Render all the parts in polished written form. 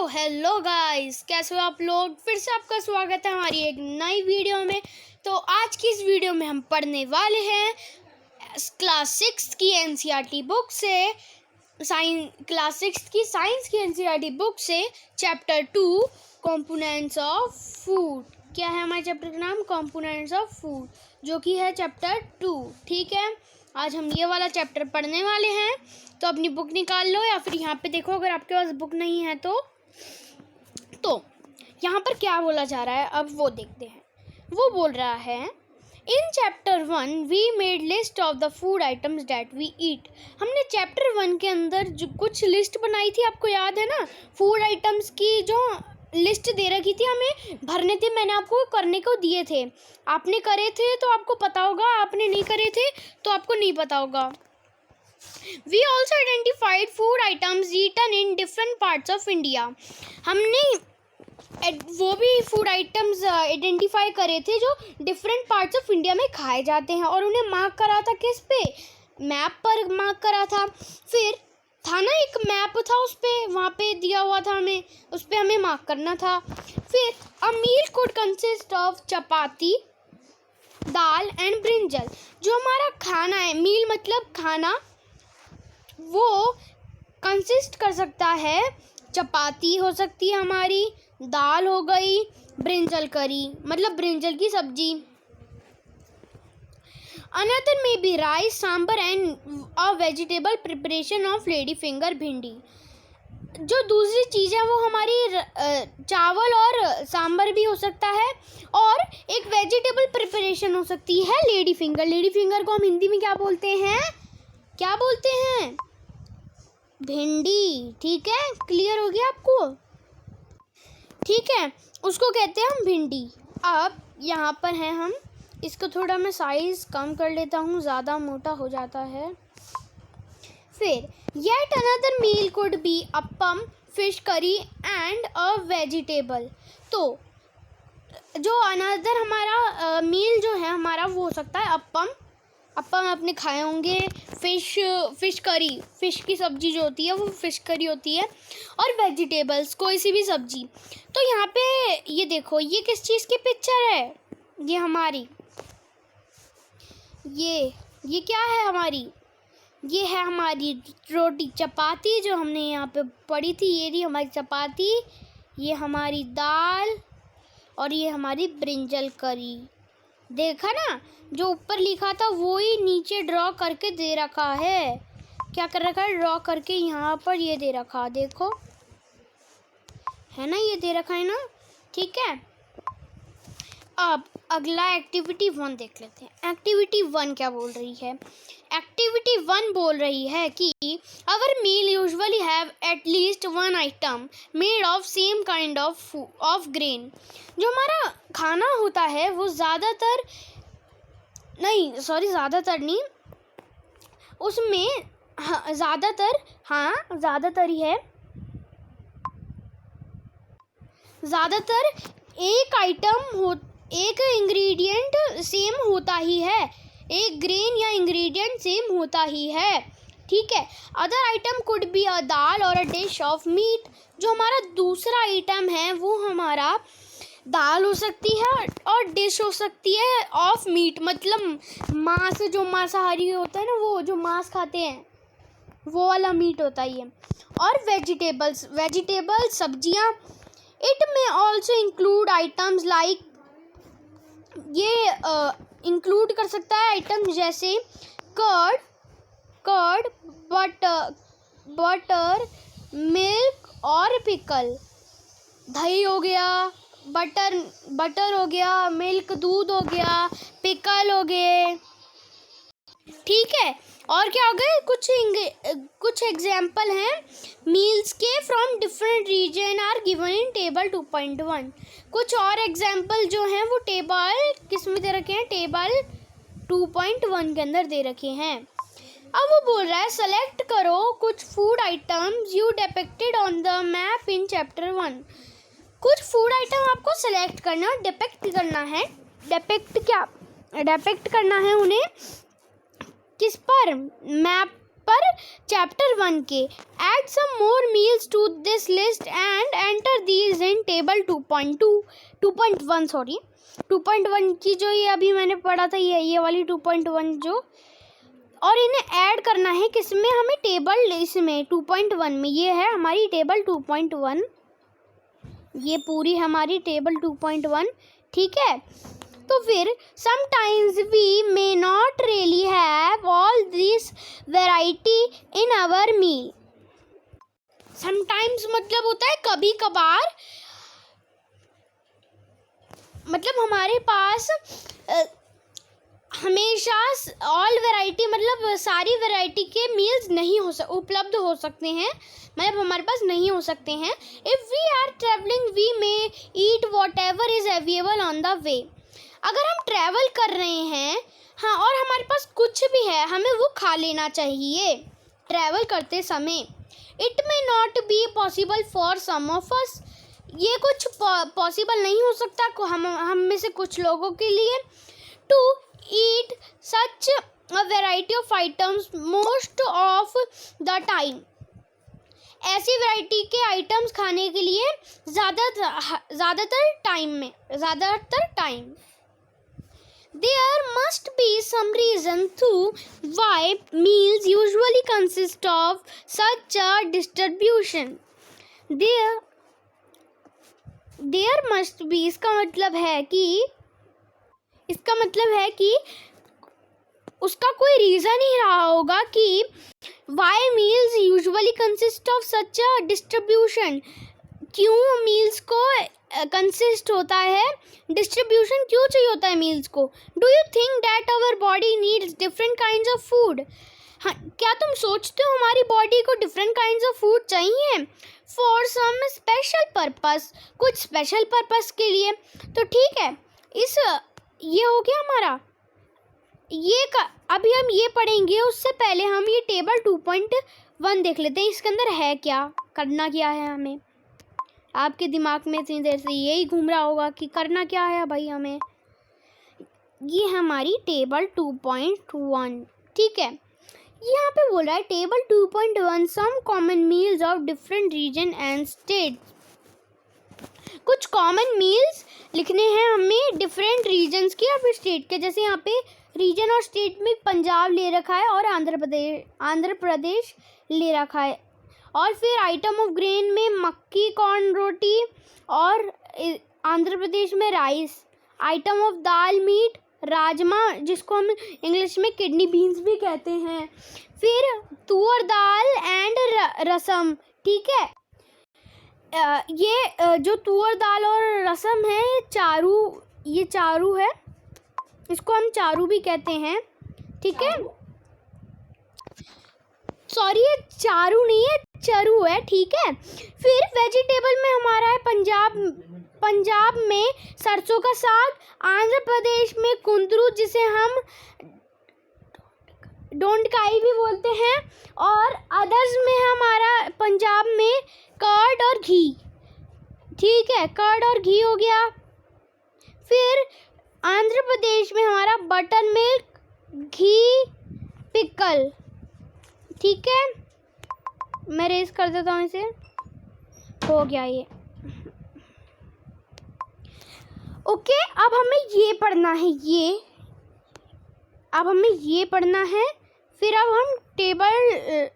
Hello guys, कैसे हो आप लोग। फिर से आपका स्वागत है हमारी एक नई वीडियो में। तो आज की इस वीडियो में हम पढ़ने वाले हैं क्लास 6 की एनसीईआरटी बुक से क्लास 6 की साइंस की एनसीईआरटी बुक से चैप्टर 2 कंपोनेंट्स ऑफ फूड। क्या है हमारे चैप्टर का नाम? कंपोनेंट्स ऑफ फूड, जो कि है चैप्टर 2। ठीक है, आज हम ये वाला चैप्टर पढ़ने वाले हैं। तो अपनी बुक निकाल लो, या फिर यहाँ पे देखो अगर आपके पास बुक नहीं है तो यहाँ पर क्या बोला जा रहा है अब वो देखते हैं। वो बोल रहा है, in chapter 1 we made list of the food items that we eat. हमने चैप्टर 1 के अंदर जो कुछ लिस्ट बनाई थी, आपको याद है ना, फूड आइटम्स की जो लिस्ट दे रखी थी, हमें भरने थे। मैंने आपको करने को दिए थे, आपने करे थे तो आपको पता होगा, आपने नहीं करे थे तो आपको नहीं पता होगा। We also identified food items eaten in different parts of India. हमने वो भी फूड आइटम्स आइडेंटिफाई करे थे जो डिफरेंट पार्ट्स ऑफ इंडिया में खाए जाते हैं, और उन्हें मार्क करा था किस पे? मैप पर मार्क करा था। फिर था ना एक मैप था, उस पे वहाँ पे दिया हुआ था, हमें उस पे हमें मार्क करना था। फिर a meal could consist of chapati, dal and brinjal. जो हमारा खाना है, मील मतलब खाना, वो कंसिस्ट कर सकता है, चपाती हो सकती है हमारी, दाल हो गई, ब्रिंजल करी मतलब ब्रिंजल की सब्जी। Another may be rice, sambar and a vegetable preparation of lady finger भिंडी। जो दूसरी चीज़ है वो हमारी चावल और सांबर भी हो सकता है, और एक वेजिटेबल प्रिपरेशन हो सकती है लेडी फिंगर। लेडी फिंगर को हम हिंदी में क्या बोलते हैं? क्या बोलते हैं? भिंडी। ठीक है, क्लियर हो गया आपको? ठीक है, उसको कहते हैं हम भिंडी। अब यहाँ पर है, हम इसको थोड़ा मैं साइज़ कम कर लेता हूँ, ज़्यादा मोटा हो जाता है। फिर yet another meal could be appam, fish curry and a vegetable. तो जो अनदर हमारा मील जो है हमारा, वो हो सकता है अप्पम आपने खाए होंगे, फिश करी, फिश की सब्जी जो होती है वो फिश करी होती है, और वेजिटेबल्स कोई सी भी सब्जी। तो यहाँ पे ये देखो, ये किस चीज़ की पिक्चर है? ये हमारी ये क्या है हमारी? ये है हमारी रोटी चपाती, जो हमने यहाँ पे पढ़ी थी। ये रही हमारी चपाती, ये हमारी दाल, और ये हमारी ब्रिंजल करी। देखा ना, जो ऊपर लिखा था वो ही नीचे ड्रॉ करके दे रखा है। क्या कर रखा है? ड्रॉ करके यहाँ पर ये दे रखा, देखो है ना, ये दे रखा है ना। ठीक है, अब अगला एक्टिविटी 1 देख लेते हैं। एक्टिविटी 1 क्या बोल रही है? एक्टिविटी 1 बोल रही है कि our meal usually have at least 1 item made of same kind of grain. जो हमारा खाना होता है वो ज़्यादातर नहीं, उसमें ज़्यादातर ही है, ज़्यादातर एक इंग्रेडिएंट सेम होता ही है, एक ग्रेन या इंग्रेडिएंट सेम होता ही है। ठीक है, other item could be a dal और अ डिश ऑफ मीट। जो हमारा दूसरा आइटम है वो हमारा दाल हो सकती है और डिश हो सकती है ऑफ मीट, मतलब मांस, जो मांसाहारी होता है ना, वो जो मांस खाते हैं वो वाला मीट होता ही है। और वेजिटेबल्स सब्जियां। इट में ऑल्सो इंक्लूड आइटम्स लाइक, ये इंक्लूड कर सकता है आइटम्स जैसे कर्ड, बटर, मिल्क और पिकल। दही हो गया, बटर हो गया, मिल्क दूध हो गया, पिकल हो गए। ठीक है, और क्या हो गए? कुछ एग्जाम्पल हैं मील्स के from different region are given in table 2.1। कुछ और एग्जाम्पल जो हैं वो टेबल किस में दे रखे हैं? टेबल 2.1 के अंदर दे रखे हैं। अब वो बोल रहा है, सेलेक्ट करो कुछ food items you depicted on the map in chapter 1। कुछ फूड आइटम आपको सेलेक्ट करना, डिपिक्ट करना है उन्हें किस पर? मैप पर, चैप्टर 1 के। Add some more meals to this list and enter consider these in table 2.1 sorry 2.1 की जो ये अभी मैंने पढ़ा था, ये वाली 2.1 जो, और इन्हें ऐड करना है किसमें, हमें टेबल इसमें 2.1 में। ये है हमारी टेबल 2.1, ये पूरी हमारी टेबल 2.1, ठीक है। तो फिर sometimes we may not really have all this variety in our meal. Sometimes मतलब होता है कभी कभार, मतलब हमारे पास हमेशा ऑल वैरायटी मतलब सारी वैरायटी के मील्स नहीं उपलब्ध हो सकते हैं, मतलब हमारे पास नहीं हो सकते हैं। If we are travelling we may eat whatever is available on the way. अगर हम ट्रैवल कर रहे हैं, हाँ, और हमारे पास कुछ भी है, हमें वो खा लेना चाहिए ट्रैवल करते समय। It may not be possible for some of us. ये कुछ पॉसिबल नहीं हो सकता हम में से कुछ लोगों के लिए। To eat such a variety of items most of the time. ऐसी वैरायटी के आइटम्स खाने के लिए ज़्यादातर time there must be some reason to why meals usually consist of such a distribution. there must be इसका मतलब है कि उसका कोई रीज़न ही रहा होगा कि why meals usually consist of such a distribution, क्यों मील्स को कंसिस्ट होता है, डिस्ट्रीब्यूशन क्यों चाहिए होता है मील्स को। Do you think that our body needs different kinds of food. हाँ, क्या तुम सोचते हो हमारी बॉडी को डिफरेंट काइंड्स ऑफ फूड चाहिए फॉर सम स्पेशल पर्पस, कुछ स्पेशल पर्पस के लिए। तो ठीक है, ये हो गया हमारा अभी हम ये पढ़ेंगे, उससे पहले हम ये टेबल 2.1 देख लेते हैं। इसके अंदर है क्या, करना क्या है हमें। आपके दिमाग में इतनी देर से यही घूम रहा होगा कि करना क्या है भाई हमें। ये हमारी टेबल 2.1, ठीक है। यहाँ पे बोल रहा है table 2.1 some common meals of different region and state. कुछ कॉमन मील्स लिखने हैं हमें डिफरेंट रीजन्स की या फिर स्टेट के। जैसे यहाँ पे रीजन और स्टेट में पंजाब ले रखा है और आंध्र प्रदेश ले रखा है। और फिर आइटम ऑफ ग्रेन में मक्की कॉर्न रोटी और आंध्र प्रदेश में rice. Item of dal meat rajma, जिसको हम इंग्लिश में किडनी बीन्स भी कहते हैं। फिर तुअर दाल एंड रसम, ठीक है। ये जो तुअर दाल और रसम है ये चारू है, इसको हम चारू भी कहते हैं, ठीक है। सॉरी, ये चारू नहीं है, चरू है, ठीक है। फिर वेजिटेबल में हमारा है पंजाब में सरसों का साग, आंध्र प्रदेश में कुंदरू जिसे हम डोंडकाई भी बोलते हैं, और अदर्स में हमारा पंजाब में कर्ड और घी, ठीक है, कर्ड और घी हो गया। फिर आंध्र प्रदेश में हमारा बटर मिल्क, घी, पिकल, ठीक है। मैं रेस कर देता हूँ इसे, हो गया ये। ओके, अब हमें ये पढ़ना है, फिर अब हम टेबल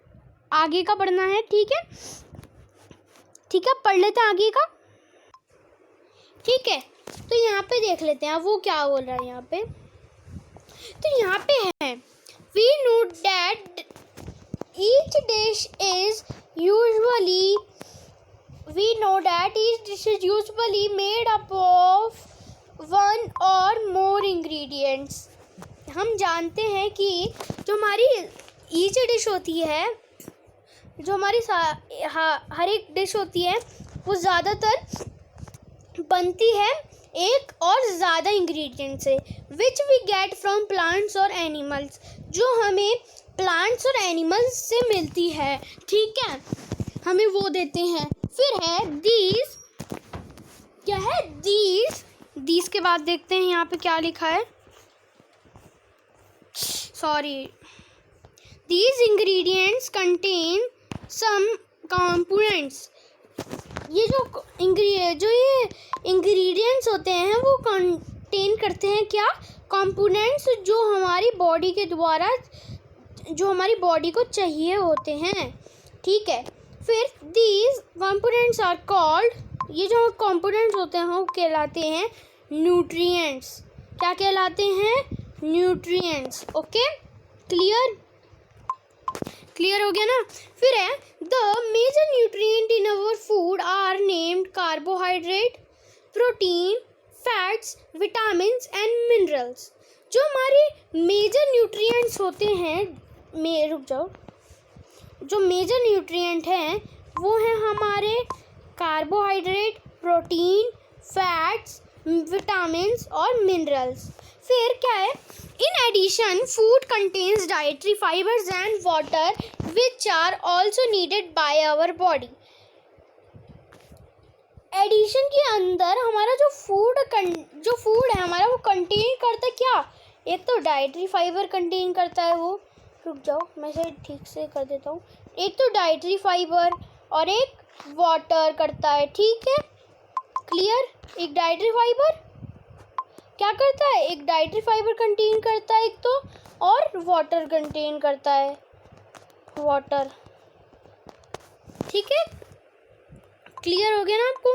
आगे का पढ़ना है, ठीक है। पढ़ लेते हैं आगे का, ठीक है। तो यहाँ पे देख लेते हैं वो क्या बोल रहा है यहाँ पे। तो यहाँ पे है we know that each dish is usually made up of one or more ingredients। हम जानते हैं कि जो हमारी ईच डिश होती है, जो हमारी हर एक डिश होती है, वो ज़्यादातर बनती है एक और ज़्यादा इंग्रेडिएंट से, which we get from plants और एनिमल्स, जो हमें प्लांट्स और एनिमल्स से मिलती है, ठीक है, हमें वो देते हैं। फिर है दीज, क्या है दीज के बाद देखते हैं यहाँ पे क्या लिखा है। Sorry, these ingredients contain some components. ये ये इंग्रेडिएंट्स होते हैं वो कंटेन करते हैं क्या, कंपोनेंट्स जो हमारी बॉडी को चाहिए होते हैं, ठीक है। फिर दीज कंपोनेंट्स आर कॉल्ड, ये जो कंपोनेंट्स होते हैं वो कहलाते हैं न्यूट्रिएंट्स। क्या कहलाते हैं, न्यूट्रिएंट्स। ओके, क्लियर हो गया ना। फिर है the major nutrient in our food are named carbohydrate, protein, fats, vitamins and minerals. जो हमारे मेजर न्यूट्रिएंट्स होते हैं, जो मेजर न्यूट्रिएंट हैं वो हैं हमारे कार्बोहाइड्रेट, प्रोटीन, फैट्स, विटामिन्स और मिनरल्स। फिर क्या है, in addition food contains dietary fibres and water which are also needed by our body. Addition के अंदर हमारा जो फूड है हमारा वो कंटेन करता है क्या, एक तो डाइटरी फाइबर कंटेन करता है, वो रुक जाओ मैं इसे ठीक से कर देता हूँ, एक तो डाइटरी फाइबर और एक वाटर करता है, ठीक है, क्लियर। एक डाइटरी फाइबर क्या करता है, एक डाइटरी फाइबर कंटेन करता है एक तो, और वाटर कंटेन करता है, वाटर, ठीक है, क्लियर हो गया ना आपको।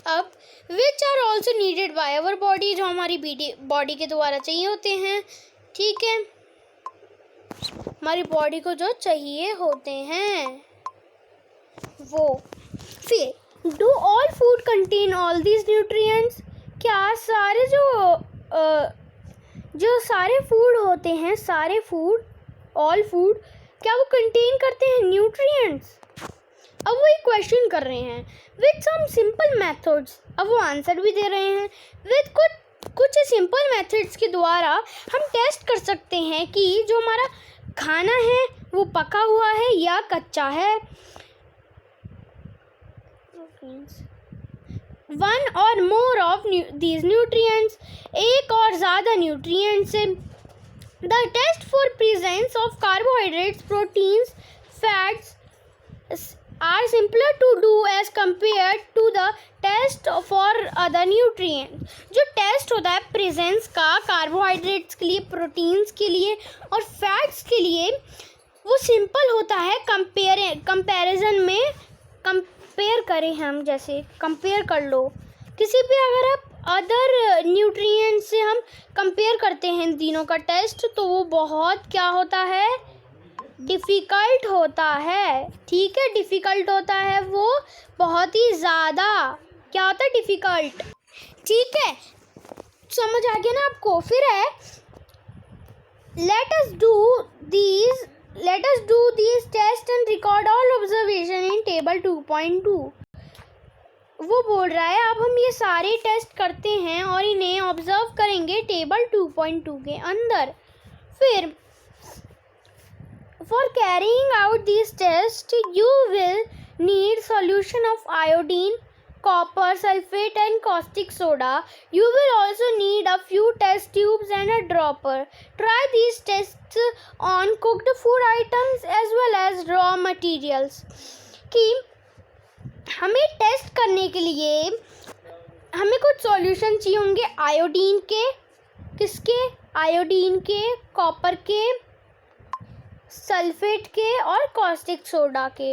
अब which are also needed by our body, जो हमारी बॉडी के द्वारा चाहिए होते हैं, ठीक है, हमारी बॉडी को जो चाहिए होते हैं वो। फिर do all food contain all these nutrients, क्या सारे जो सारे फूड होते हैं, सारे फूड, ऑल फूड, क्या वो कंटेन करते हैं न्यूट्रिएंट्स। अब वो एक क्वेश्चन कर रहे हैं विथ सम सिंपल मेथड्स, अब वो आंसर भी दे रहे हैं विथ कुछ सिंपल मेथड्स के द्वारा हम टेस्ट कर सकते हैं कि जो हमारा खाना है वो पका हुआ है या कच्चा है। वन और मोर ऑफ दीज न्यूट्रिएंट्स, एक और ज़्यादा न्यूट्रिएंट्स से। The test for presence of carbohydrates, proteins, fats are simpler to do as compared to the test for other nutrients। जो टेस्ट होता है प्रेजेंस का कार्बोहाइड्रेट्स के लिए, प्रोटीन्स के लिए और फैट्स के लिए, वो सिंपल होता है कंपैरिजन में। कंपेयर करें हम, जैसे कंपेयर कर लो किसी भी, अगर आप अदर न्यूट्रिएंट से हम कंपेयर करते हैं तीनों का टेस्ट, तो वो बहुत क्या होता है, डिफ़िकल्ट होता है, ठीक है, डिफ़िकल्ट होता है, वो बहुत ही ज़्यादा क्या होता है, डिफ़िकल्ट, ठीक है, समझ आ गया ना आपको। फिर है let us do these test and record all observation in table 2.2। वो बोल रहा है अब हम ये सारे टेस्ट करते हैं और इन्हें ऑब्जर्व करेंगे टेबल 2.2 के अंदर। फिर for carrying out these tests you will need solution of iodine, copper sulfate and caustic soda. You will also need a few test tubes and a dropper. Try these tests on cooked food items as well as raw materials। कि हमें test करने के लिए हमें कुछ solution चाहिए होंगे iodine के, किसके, आयोडीन के, कॉपर के, सल्फेट के और कॉस्टिक सोडा के।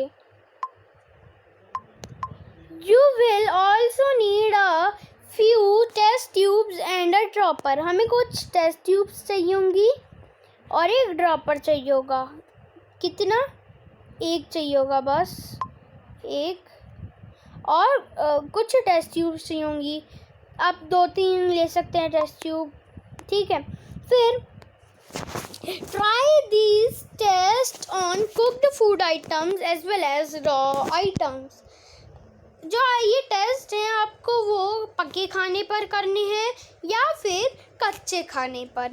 You will also need a few test tubes and a dropper। हमें कुछ टेस्ट ट्यूब्स चाहिए होंगी और एक ड्रॉपर चाहिए होगा। कितना, एक चाहिए होगा बस, एक, और कुछ टेस्ट ट्यूब्स चाहिए होंगी, आप 2-3 ले सकते हैं टेस्ट ट्यूब, ठीक है। फिर try these tests on cooked food items as well as raw items। जो ये टेस्ट हैं आपको वो पके खाने पर करने हैं या फिर कच्चे खाने पर।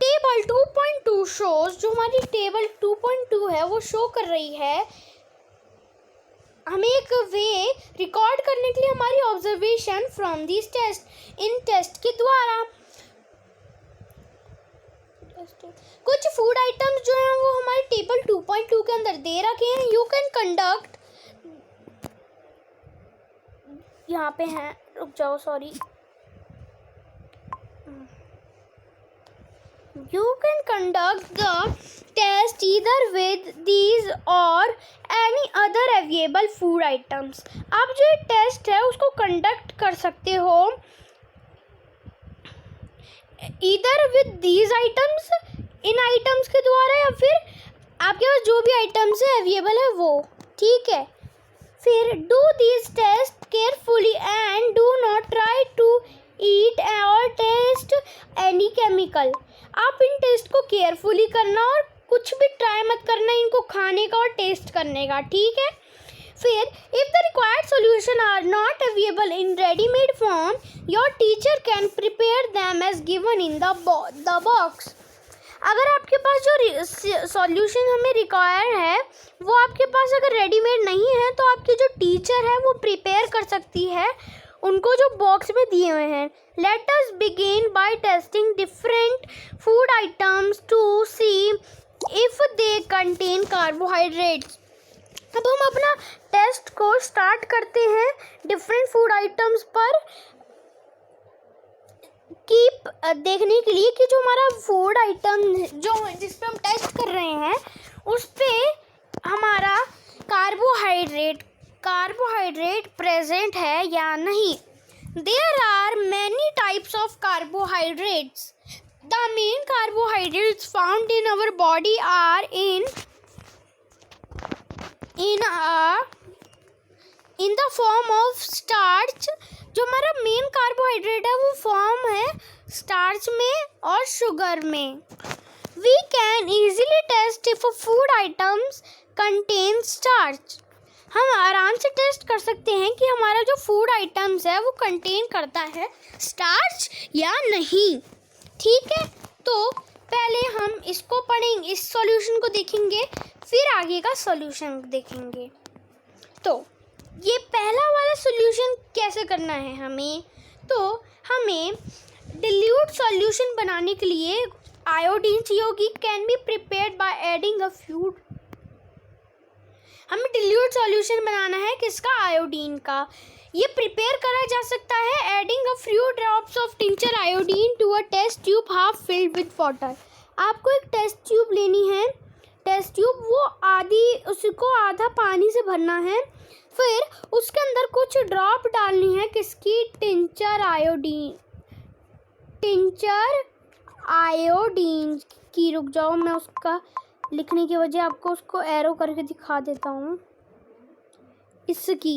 टेबल 2.2 शोज, जो हमारी टेबल 2.2 है वो शो कर रही है हमें एक वे रिकॉर्ड करने के लिए हमारी ऑब्जर्वेशन फ्रॉम दिस टेस्ट, इन टेस्ट के द्वारा। कुछ फूड आइटम्स जो हैं वो हमारे टेबल 2.2 के अंदर दे रखे हैं। यू कैन कंडक्ट यहाँ पे हैं, रुक जाओ, sorry. You can conduct the test either with these or any other available food items. आप जो टेस्ट है उसको कंडक्ट कर सकते हो either with these items, in items के द्वारा, या फिर आपके पास जो भी आइटम्स है अवेलेबल है वो, ठीक है। फिर do these tests carefully and do not try to eat or taste any chemical. आप इन टेस्ट को केयरफुली करना और कुछ भी ट्राई मत करना इनको खाने का और टेस्ट करने का, ठीक है। फिर if the required solution are not available in readymade form, your teacher can prepare them as given in the box. अगर आपके पास जो सॉल्यूशन हमें रिक्वायर है वो आपके पास अगर रेडीमेड नहीं है तो आपकी जो टीचर है वो प्रिपेयर कर सकती है उनको जो बॉक्स में दिए हुए हैं। Let us begin by testing different food items to see if they contain carbohydrates. अब हम अपना टेस्ट को स्टार्ट करते हैं डिफरेंट फूड आइटम्स पर देखने के लिए कि जो हमारा फूड आइटम जो जिस पे हम टेस्ट कर रहे हैं उस पे हमारा कार्बोहाइड्रेट प्रेजेंट है या नहीं। There are many types of carbohydrates. The main carbohydrates found in our body are in the form of starch. जो हमारा मेन कार्बोहाइड्रेट है वो फॉर्म है स्टार्च में और शुगर में। We can easily test if food items contain starch. हम आराम से टेस्ट कर सकते हैं कि हमारा जो फूड आइटम्स है वो कंटेन करता है स्टार्च या नहीं, ठीक है। तो पहले हम इसको पढ़ेंगे, इस सॉल्यूशन को देखेंगे, फिर आगे का सॉल्यूशन देखेंगे। तो ये पहला वाला सॉल्यूशन कैसे करना है हमें, तो हमें डिल्यूट सॉल्यूशन बनाने के लिए आयोडीन चाहिए होगी। Can be prepared by adding a few. हमें डिल्यूट सॉल्यूशन बनाना है किसका, आयोडीन का। ये प्रिपेयर करा जा सकता है adding a few drops of tincture iodine to a test tube half filled with water. आपको एक टेस्ट ट्यूब लेनी है, टेस्ट ट्यूब वो उसको आधा पानी से भरना है, फिर उसके अंदर कुछ ड्रॉप डालनी है किसकी, टिंचर आयोडीन की। रुक जाओ, मैं उसका लिखने की वजह आपको उसको एरो करके दिखा देता हूँ। इसकी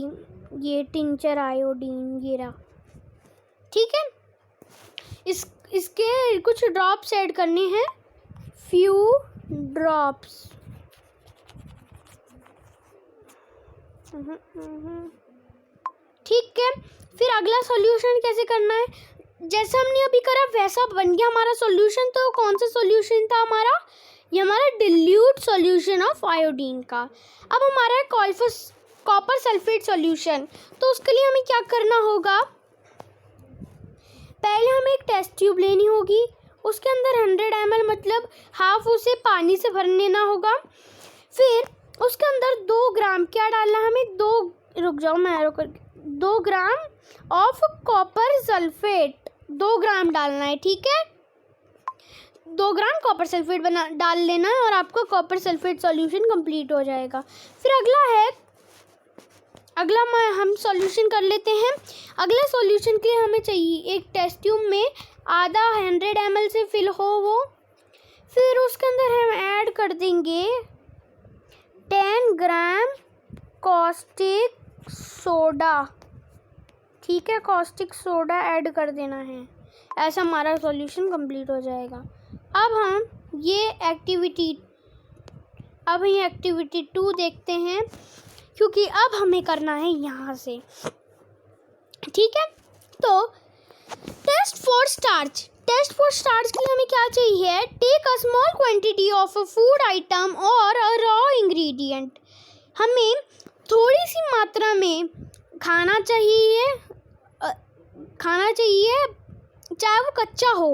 ये टिंचर आयोडीन ये रहा, ठीक है। इसके कुछ ड्रॉप्स ऐड करने हैं, फ्यू ड्रॉप्स। ठीक है। फिर अगला सॉल्यूशन कैसे करना है, जैसे हमने अभी करा वैसा बन गया हमारा सॉल्यूशन। तो कौन सा सॉल्यूशन था हमारा, ये हमारा डिल्यूट सॉल्यूशन ऑफ आयोडीन का। अब हमारा है कॉपर सल्फेट सॉल्यूशन। तो उसके लिए हमें क्या करना होगा, पहले हमें एक टेस्ट ट्यूब लेनी होगी, उसके अंदर 100 ml मतलब हाफ उसे पानी से भर लेना होगा। फिर उसके अंदर 2 ग्राम क्या डालना है हमें, 2 ग्राम ऑफ कॉपर सल्फेट 2 ग्राम डालना है, ठीक है। 2 ग्राम कॉपर सल्फेट डाल लेना है और आपका कॉपर सल्फेट सॉल्यूशन कंप्लीट हो जाएगा। फिर अगला हम सॉल्यूशन कर लेते हैं। अगले सॉल्यूशन के लिए हमें चाहिए एक टेस्ट ट्यूब में आधा 100 ml से फिल हो वो। फिर उसके अंदर हम ऐड कर देंगे 10 ग्राम कॉस्टिक सोडा, ठीक है। कॉस्टिक सोडा ऐड कर देना है, ऐसा हमारा सॉल्यूशन कंप्लीट हो जाएगा। अब ये एक्टिविटी 2 देखते हैं, क्योंकि अब हमें करना है यहाँ से, ठीक है। तो टेस्ट फॉर स्टार्च के लिए हमें क्या चाहिए, take a small quantity of a food item और अ रॉ इंग्रेडिएंट। हमें थोड़ी सी मात्रा में खाना चाहिए चाहे वो कच्चा हो।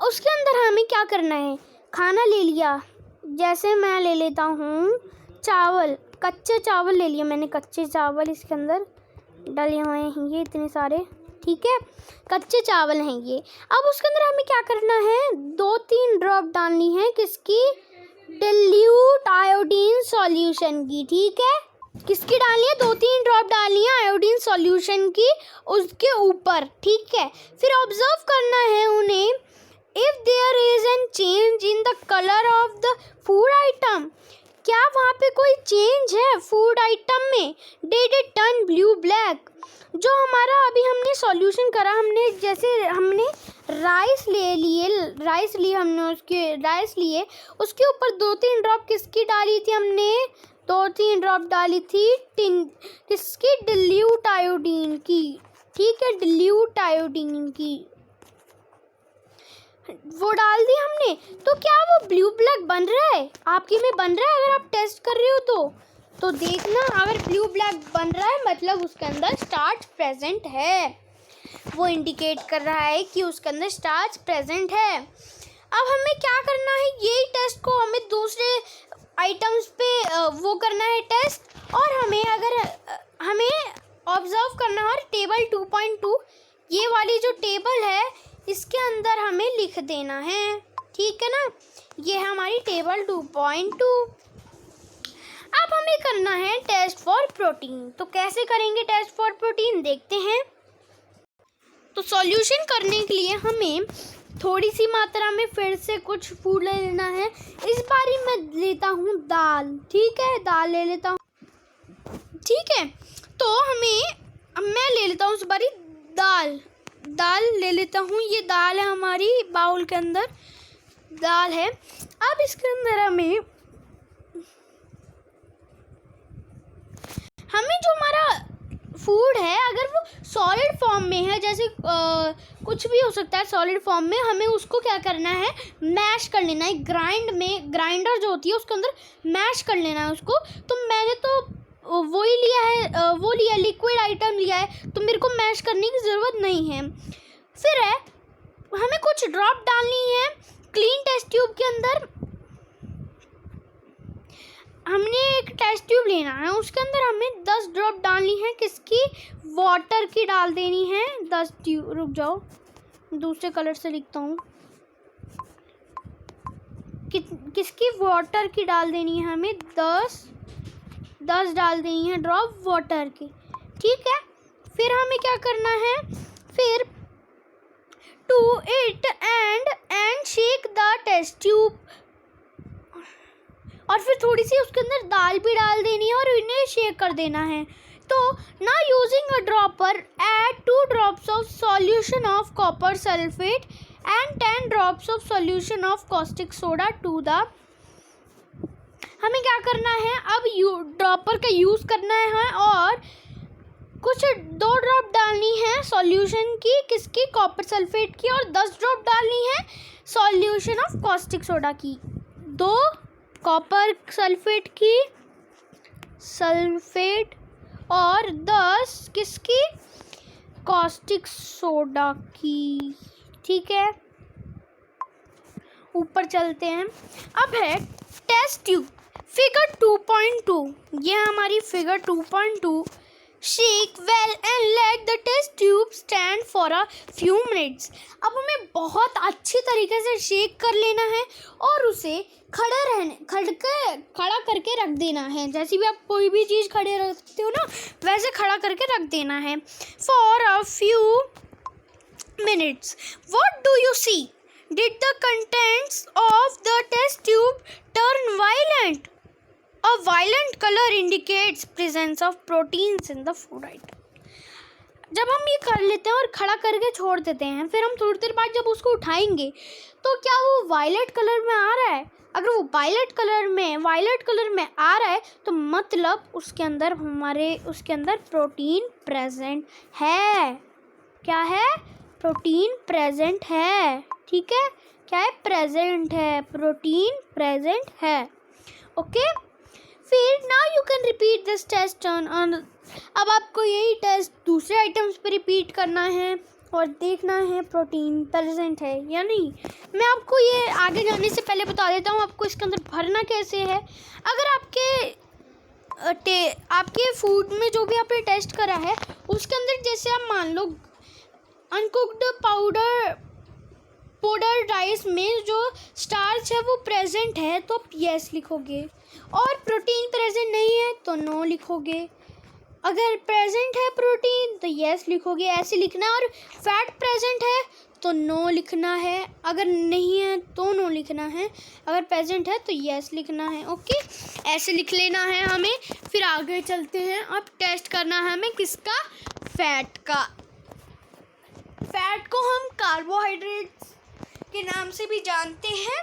उसके अंदर हमें क्या करना है, खाना ले लिया, जैसे मैं ले लेता हूँ चावल, कच्चे चावल ले लिए मैंने, कच्चे चावल इसके अंदर डले हुए हैं ये इतने सारे, ठीक है, कच्चे चावल हैं ये। अब उसके अंदर हमें क्या करना है, 2-3 ड्रॉप डालनी है किसकी, डिल्यूट आयोडीन सॉल्यूशन की, ठीक है। किसकी डालनी है, 2-3 ड्रॉप डालनी है आयोडीन सॉल्यूशन की उसके ऊपर, ठीक है। फिर ऑब्जर्व करना है उन्हें, if there is an change in the colour of the food item, क्या वहाँ पे कोई चेंज है फूड आइटम में, did it turn blue black. जो हमारा अभी हमने सॉल्यूशन करा, हमने जैसे हमने राइस लिए उसके ऊपर 2-3 ड्रॉप किसकी डाली थी हमने, 2-3 ड्रॉप डाली थी किसकी, डिल्यूट आयोडीन की, ठीक है, डिल्यूट आयोडीन की वो डाल दी हमने। तो क्या वो ब्लू ब्लैक बन रहा है, आपके में बन रहा है, अगर आप टेस्ट कर रहे हो तो देखना, अगर ब्लू ब्लैक बन रहा है मतलब उसके अंदर स्टार्च प्रेजेंट है, वो इंडिकेट कर रहा है कि उसके अंदर स्टार्च प्रेजेंट है। अब हमें क्या करना है, यही टेस्ट को हमें दूसरे आइटम्स पे वो करना है टेस्ट, और हमें ऑब्जर्व करना है टेबल 2.2, ये वाली जो टेबल है इसके अंदर हमें लिख देना है, ठीक है ना, ये है हमारी टेबल 2.2। अब हमें करना है टेस्ट फॉर प्रोटीन, तो कैसे करेंगे टेस्ट फॉर प्रोटीन देखते हैं। तो सॉल्यूशन करने के लिए हमें थोड़ी सी मात्रा में फिर से कुछ फूड ले लेना है, इस बारी मैं लेता हूँ दाल, ठीक है, दाल ले लेता हूँ, ठीक है। तो मैं ले लेता हूँ इस बारी दाल ले लेता हूँ, ये दाल है हमारी बाउल के अंदर दाल है। अब इसके अंदर हमें जो हमारा फूड है अगर वो सॉलिड फॉर्म में है, जैसे कुछ भी हो सकता है सॉलिड फॉर्म में, हमें उसको क्या करना है, मैश कर लेना है, ग्राइंडर जो होती है उसके अंदर मैश कर लेना है उसको। तो मैंने तो वो ही लिया है, लिक्विड आइटम लिया है, तो मेरे को मैश करने की ज़रूरत नहीं है। फिर हमें कुछ ड्रॉप डालनी है क्लीन टेस्ट ट्यूब के अंदर, हमने एक टेस्ट ट्यूब लेना है, उसके अंदर हमें 10 ड्रॉप डालनी है किसकी, वाटर की डाल देनी है 10 ट्यूब, रुक जाओ दूसरे कलर से लिखता हूँ, किसकी, वाटर की डाल देनी है हमें 10 डाल देनी है ड्रॉप वाटर की, ठीक है। फिर हमें क्या करना है, फिर to it and shake the test tube, और फिर थोड़ी सी उसके अंदर दाल भी डाल देनी है और इन्हें शेक कर देना है। तो ना using a dropper add 2 drops of solution of copper sulphate and 10 drops of solution of caustic soda to the, हमें क्या करना है, अब ड्रॉपर का यूज़ करना है और कुछ 2 ड्रॉप डालनी है सॉल्यूशन की किसकी, कॉपर सल्फेट की, और 10 ड्रॉप डालनी है सॉल्यूशन ऑफ कॉस्टिक सोडा की, 2 कॉपर सल्फेट और 10 किसकी, कॉस्टिक सोडा की, ठीक है। ऊपर चलते हैं, अब है टेस्ट ट्यूब फिगर 2.2, ये हमारी figure 2.2, shake well and let the test tube stand for a few minutes. अब हमें बहुत अच्छी तरीके से शेक कर लेना है और उसे खड़ा करके रख देना है, जैसे भी आप कोई भी चीज़ खड़े रखते हो ना वैसे खड़ा करके रख देना है for a few minutes. What do you see, did the contents of the test tube turn violent? A violet color indicates presence of proteins in the food item. जब हम ये कर लेते हैं और खड़ा करके छोड़ देते हैं, फिर हम थोड़ी देर बाद जब उसको उठाएंगे तो क्या वो वायलेट कलर में आ रहा है? अगर वो वायलेट कलर में आ रहा है तो मतलब उसके अंदर प्रोटीन प्रेजेंट है। क्या है? प्रोटीन प्रेजेंट है, ठीक है। क्या है? प्रेजेंट है, प्रोटीन प्रेजेंट है, ओके। फिर now you can repeat this test on, अब आपको यही टेस्ट दूसरे आइटम्स पे रिपीट करना है और देखना है प्रोटीन प्रेजेंट है या नहीं। मैं आपको ये आगे जाने से पहले बता देता हूँ आपको इसके अंदर भरना कैसे है। अगर आपके आपके फूड में जो भी आपने टेस्ट करा है उसके अंदर जैसे आप मान लो अनकुक्ड पाउडर राइस में जो स्टार्च है वो प्रेजेंट है तो आप यस लिखोगे, और प्रोटीन प्रेजेंट नहीं है तो नो लिखोगे। अगर प्रेजेंट है प्रोटीन तो यस लिखोगे, ऐसे लिखना है। और फैट प्रेजेंट है तो नो लिखना है, अगर नहीं है तो नो लिखना है, अगर प्रेजेंट है तो यस लिखना है। ओके, ऐसे लिख लेना है हमें। फिर आगे चलते हैं। अब टेस्ट करना है हमें किसका, फैट का। फैट को हम कार्बोहाइड्रेट्स के नाम से भी जानते हैं,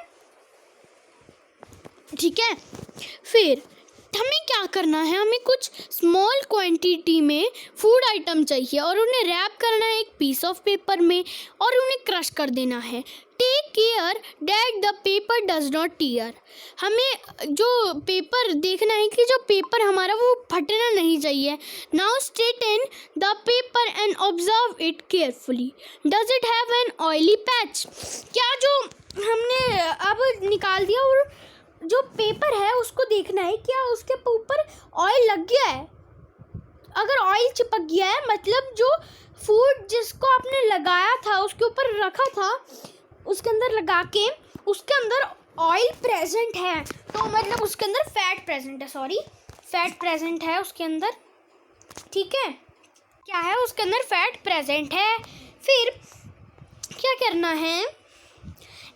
ठीक है। फिर हमें क्या करना है, हमें कुछ स्मॉल क्वांटिटी में फूड आइटम चाहिए और उन्हें रैप करना है एक पीस ऑफ पेपर में और उन्हें क्रश कर देना है। Take care that the paper does not tear. हमें जो पेपर देखना है कि जो पेपर हमारा वो फटना नहीं चाहिए। Now straighten the paper and observe it carefully. Does it have an oily patch. क्या जो हमने अब निकाल दिया और जो पेपर है उसको देखना है क्या उसके ऊपर ऑयल लग गया है। अगर ऑयल चिपक गया है मतलब जो फूड जिसको आपने लगाया था उसके ऊपर रखा था उसके अंदर लगा के उसके अंदर ऑयल प्रेजेंट है तो मतलब उसके अंदर फैट प्रेजेंट है, फैट प्रेजेंट है उसके अंदर, ठीक है। क्या है उसके अंदर, फैट प्रेजेंट है। फिर क्या करना है,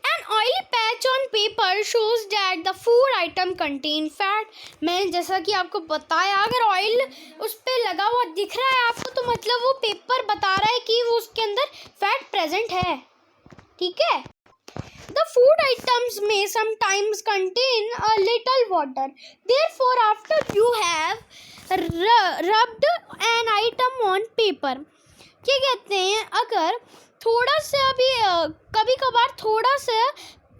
An oily patch on paper shows that the food item contain fat। मैं जैसा कि आपको बताया अगर ऑयल उस पर लगा हुआ दिख रहा है आपको तो मतलब वो पेपर बता रहा है कि वो उसके अंदर फैट प्रेजेंट है, ठीक है। The food items may sometimes contain a little water. Therefore, after you have rubbed an item on paper, क्या कहते हैं, अगर थोड़ा सा भी कभी कभार थोड़ा सा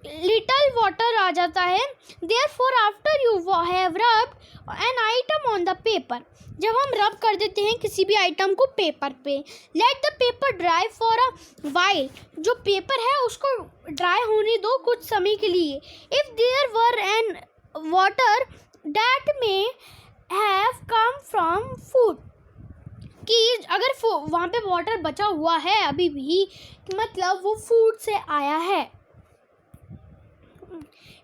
लिटल वाटर आ जाता है। Therefore, after you have rubbed an item on the paper, जब हम रब कर देते हैं किसी भी आइटम को पेपर पे, let the paper dry for a while, जो पेपर है उसको ड्राई होने दो कुछ समय के लिए। If there were an water that may have come from food, कि अगर वहाँ पे वाटर बचा हुआ है अभी भी मतलब वो फूड से आया है।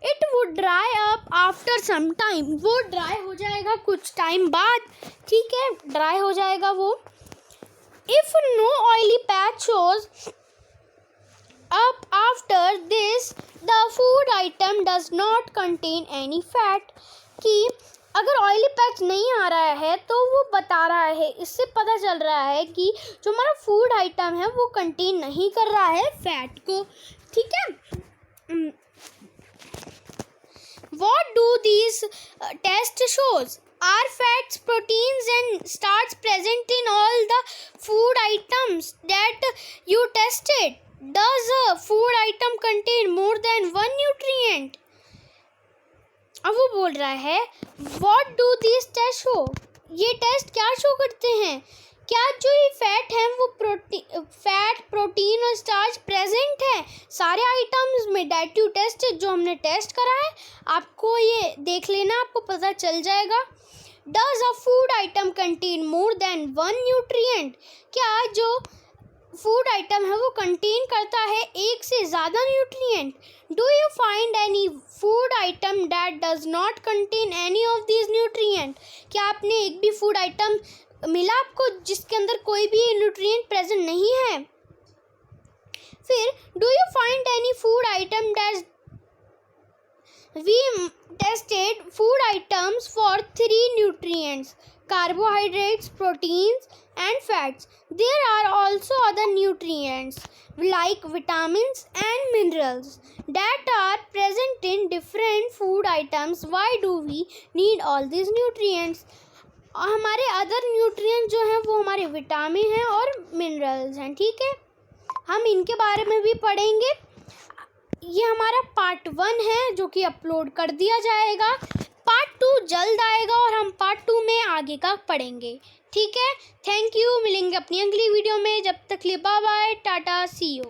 It would dry up after some time, वो ड्राई हो जाएगा कुछ टाइम बाद, ठीक है, ड्राई हो जाएगा वो। If no oily patch shows up after this the food item does not contain any fat, कि अगर ऑयली पैच नहीं आ रहा है तो वो बता रहा है, इससे पता चल रहा है कि जो हमारा फूड आइटम है वो कंटेन नहीं कर रहा है फैट को, ठीक है। What do these test shows? Are fats, proteins and starch present in all the food items that you tested? Does a food item contain more than one nutrient? अब वो बोल रहा है What do these tests show? ये test क्या show करते हैं, क्या जो ये फैट है वो फैट, प्रोटीन और स्टार्च प्रेजेंट है सारे आइटम्स में दैट यू टेस्ट, जो हमने टेस्ट करा है। आपको ये देख लेना, आपको पता चल जाएगा। Does a food atom contain more than one nutrient, क्या जो फूड आइटम है वो कंटेन करता है एक से ज़्यादा nutrient. Do you find any food item that does not contain any of these nutrient, क्या आपने एक भी फूड आइटम मिला आपको जिसके अंदर कोई भी न्यूट्रिएंट प्रेजेंट नहीं है। फिर do you find any food item that we tested food items for 3 nutrients, carbohydrates, proteins and fats. There are also other nutrients like vitamins and minerals that are present in different food items. Why do we need all these nutrients? हमारे other nutrient जो हैं वो हमारे vitamin हैं और minerals हैं, ठीक है, हम इनके बारे में भी पढ़ेंगे। ये हमारा पार्ट 1 है जो कि अपलोड कर दिया जाएगा। पार्ट 2 जल्द आएगा और हम पार्ट 2 में आगे का पढ़ेंगे, ठीक है। थैंक यू, मिलेंगे अपनी अगली वीडियो में, जब तक लिए bye bye, tata, see you.